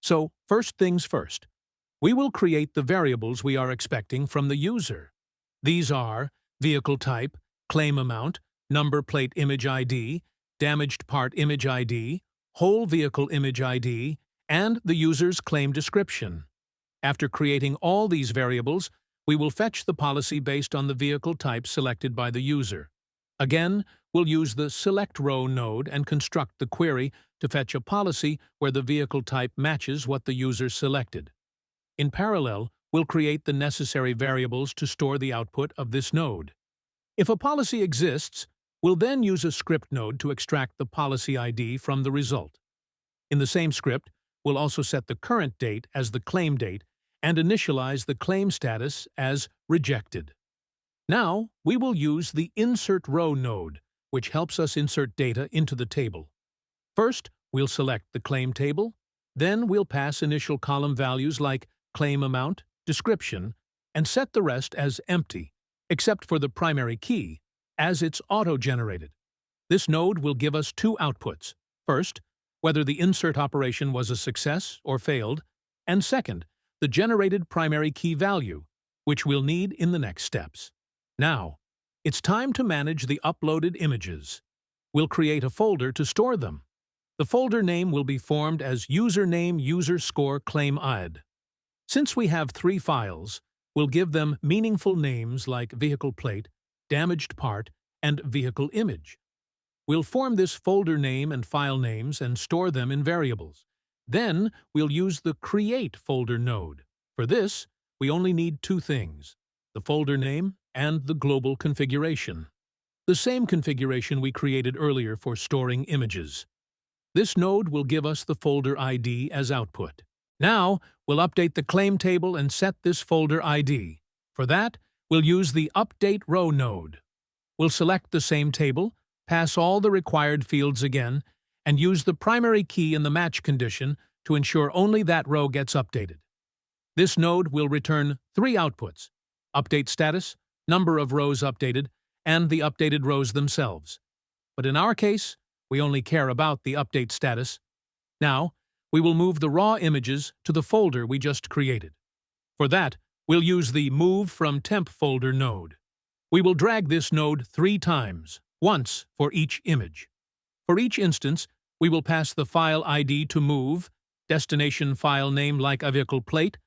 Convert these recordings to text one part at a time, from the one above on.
So, first things first, we will create the variables we are expecting from the user. These are vehicle type, claim amount, number plate image ID, damaged part image ID, whole vehicle image ID, and the user's claim description. After creating all these variables, we will fetch the policy based on the vehicle type selected by the user. Again, we'll use the Select Row node and construct the query to fetch a policy where the vehicle type matches what the user selected. In parallel, we'll create the necessary variables to store the output of this node. If a policy exists, we'll then use a script node to extract the policy ID from the result. In the same script, we'll also set the current date as the claim date and initialize the claim status as rejected. Now, we will use the Insert Row node, which helps us insert data into the table. First, we'll select the claim table, then we'll pass initial column values like claim amount, description, and set the rest as empty, except for the primary key, as it's auto-generated. This node will give us two outputs. First, whether the insert operation was a success or failed, and second, the generated primary key value, which we'll need in the next steps. Now, it's time to manage the uploaded images. We'll create a folder to store them. The folder name will be formed as username user score claim ID. Since we have 3 files, we'll give them meaningful names like vehicle plate, damaged part, and vehicle image. We'll form this folder name and file names and store them in variables. Then, we'll use the Create folder node. For this, we only need 2 things: the folder name and the global configuration. The same configuration we created earlier for storing images. This node will give us the folder ID as output. Now, we'll update the claim table and set this folder ID. For that, we'll use the Update Row node. We'll select the same table, pass all the required fields again, and use the primary key in the match condition to ensure only that row gets updated. This node will return 3 outputs: update status, number of rows updated, and the updated rows themselves. But in our case, we only care about the update status. Now, we will move the raw images to the folder we just created. For that, we'll use the Move from Temp Folder node. We will drag this node 3 times, once for each image. For each instance, we will pass the file ID to move, destination file name like a vehicle plate,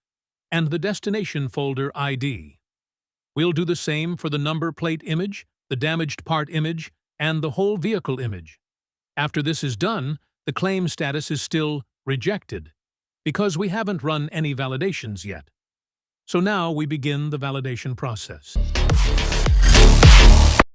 and the destination folder ID. We'll do the same for the number plate image, the damaged part image, and the whole vehicle image. After this is done, the claim status is still rejected, because we haven't run any validations yet. So now we begin the validation process.